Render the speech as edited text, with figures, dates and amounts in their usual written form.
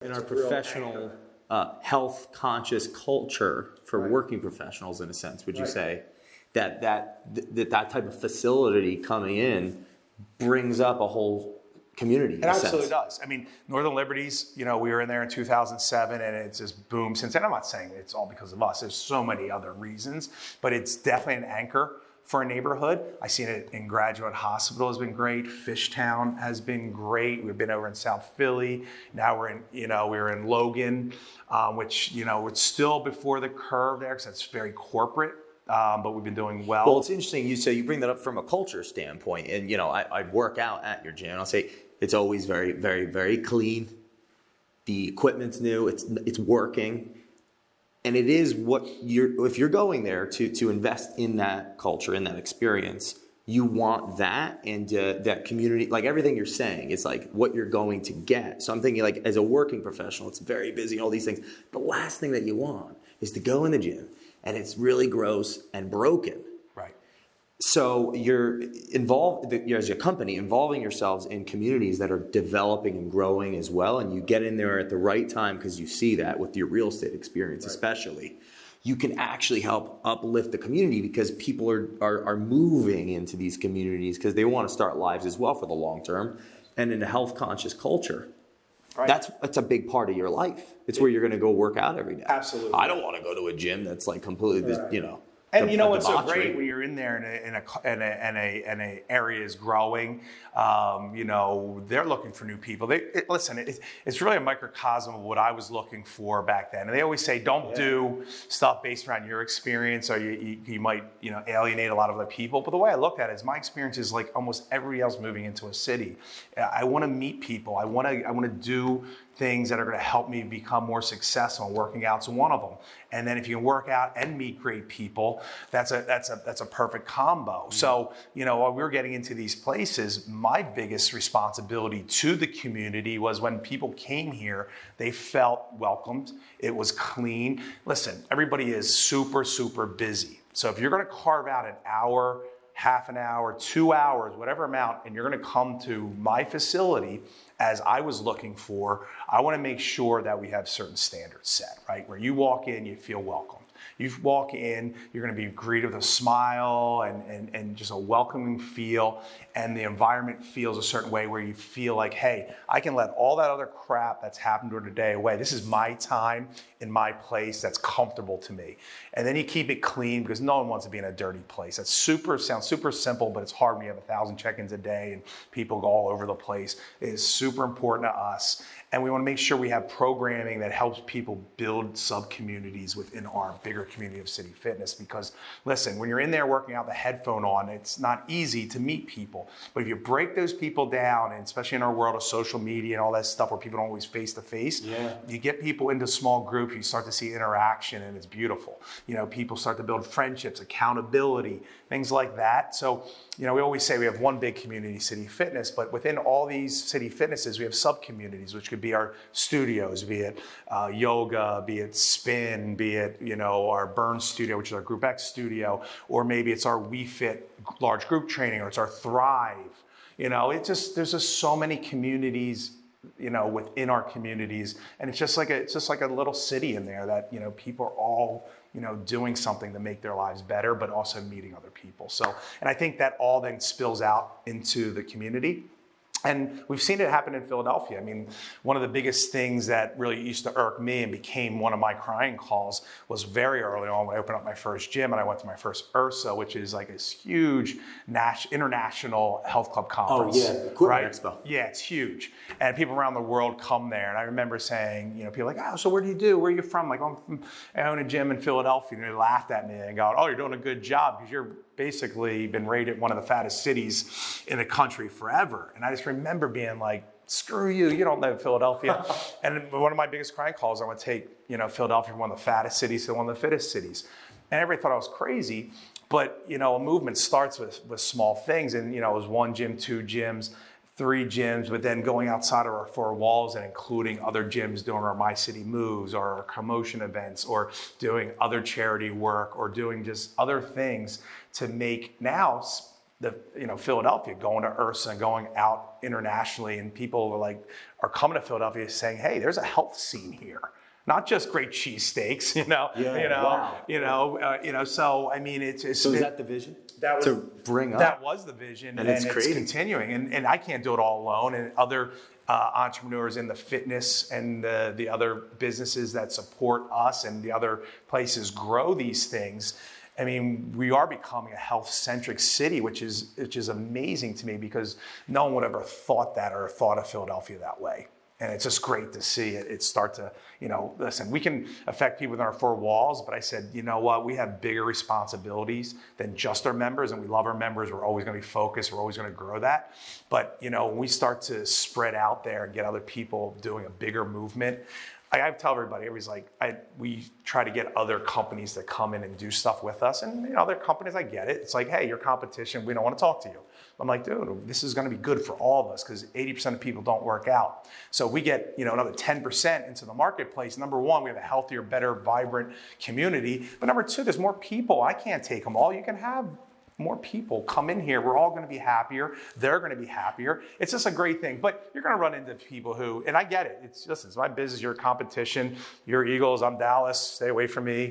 In our professional health conscious culture for working professionals, in a sense, would you say that type of facility coming in brings up a whole community? It absolutely does. I mean, Northern Liberties, we were in there in 2007 and it's just boomed since then. I'm not saying it's all because of us. There's so many other reasons, but it's definitely an anchor for a neighborhood. I've seen it in Graduate Hospital has been great. Fishtown has been great. We've been over in South Philly. Now we're in Logan, which, it's still before the curve there because it's very corporate. But we've been doing well. Well, it's interesting. You bring that up from a culture standpoint, and I work out at your gym. And I'll say it's always very, very, very clean. The equipment's new. It's working, and it is what if you're going there to invest in that culture, in that experience, you want that and that community, like everything you're saying. It's like what you're going to get. So I'm thinking, like, as a working professional, it's very busy, all these things. The last thing that you want is to go in the gym and it's really gross and broken. Right. So you're involved, as a company, involving yourselves in communities that are developing and growing as well, and you get in there at the right time because you see that with your real estate experience, especially. You can actually help uplift the community because people are moving into these communities because they want to start lives as well for the long term, and in a health conscious culture. Right. That's a big part of your life. It's where you're going to go work out every day. Absolutely. I don't want to go to a gym that's like completely, And what's so great when you're in there and a area is growing, they're looking for new people. It's really a microcosm of what I was looking for back then. And they always say, don't do stuff based around your experience, or you might alienate a lot of other people. But the way I look at it is my experience is like almost everybody else moving into a city. I want to meet people. I want to do things that are going to help me become more successful, and working out's one of them. And then if you can work out and meet great people, that's a perfect combo. Mm-hmm. So, while we were getting into these places, my biggest responsibility to the community was when people came here, they felt welcomed. It was clean. Listen, everybody is super, super busy. So if you're going to carve out an hour, half an hour, 2 hours, whatever amount, and you're going to come to my facility, as I was looking for, I want to make sure that we have certain standards set, right? Where you walk in, you feel welcomed. You walk in, you're going to be greeted with a smile and just a welcoming feel, and the environment feels a certain way where you feel like, hey, I can let all that other crap that's happened during the day away. This is my time in my place that's comfortable to me. And then you keep it clean because no one wants to be in a dirty place. Sounds super simple, but it's hard when you have 1,000 check-ins a day and people go all over the place. It is super important to us. And we want to make sure we have programming that helps people build sub-communities within our bigger community of City Fitness. Because listen, when you're in there working out the headphone on, it's not easy to meet people. But if you break those people down, and especially in our world of social media and all that stuff where people don't always face-to-face, you get people into small groups, you start to see interaction, and it's beautiful. People start to build friendships, accountability, things like that. So, we always say we have one big community, City Fitness, but within all these City Fitnesses, we have sub-communities, which could be our studios, be it yoga, be it spin, be it, our Burn studio, which is our Group X studio, or maybe it's our We Fit large group training, or it's our Thrive. There's just so many communities, within our communities, and it's just like a little city in there that, people are all, doing something to make their lives better, but also meeting other people. So, and I think that all then spills out into the community. And we've seen it happen in Philadelphia. I mean, one of the biggest things that really used to irk me and became one of my crying calls was very early on when I opened up my first gym and I went to my first URSA, which is like this huge international health club conference. Oh, yeah, Equipment Expo. Yeah, it's huge. And people around the world come there. And I remember saying, people are like, oh, so where do you do? Where are you from? Like, I own a gym in Philadelphia. And they laughed at me and go, oh, you're doing a good job because you're basically been rated one of the fattest cities in the country forever. And I just remember being like, screw you, you don't live in Philadelphia. And one of my biggest crying calls, I want to take, Philadelphia from one of the fattest cities to one of the fittest cities. And everybody thought I was crazy. But, a movement starts with small things. And, it was 1 gym, 2 gyms, 3 gyms, but then going outside of our 4 walls and including other gyms doing our My City Moves or our promotion events or doing other charity work or doing just other things to make now Philadelphia, going to Ursa and going out internationally, and people are coming to Philadelphia saying, hey, there's a health scene here. Not just great cheesesteaks, Wow. So I mean, it's. So is that the vision? That was to bring up. That was the vision, and it's continuing. And I can't do it all alone. And other entrepreneurs in the fitness and the other businesses that support us and the other places grow these things. I mean, we are becoming a health-centric city, which is amazing to me, because no one would ever thought that or thought of Philadelphia that way. And it's just great to see it start to, listen, we can affect people within our four walls, but I said, you know what, we have bigger responsibilities than just our members, and we love our members. We're always going to be focused. We're always going to grow that. But, when we start to spread out there and get other people doing a bigger movement, I tell everybody, we try to get other companies that come in and do stuff with us. And other companies, I get it. It's like, hey, your competition, we don't want to talk to you. I'm like, dude, this is going to be good for all of us, because 80% of people don't work out. So we get, another 10% into the marketplace. Number one, we have a healthier, better, vibrant community. But number two, there's more people. I can't take them all. You can have more people come in here. We're all going to be happier. They're going to be happier. It's just a great thing. But you're going to run into people who, and I get it. It's my business. You're competition. You're Eagles. I'm Dallas. Stay away from me.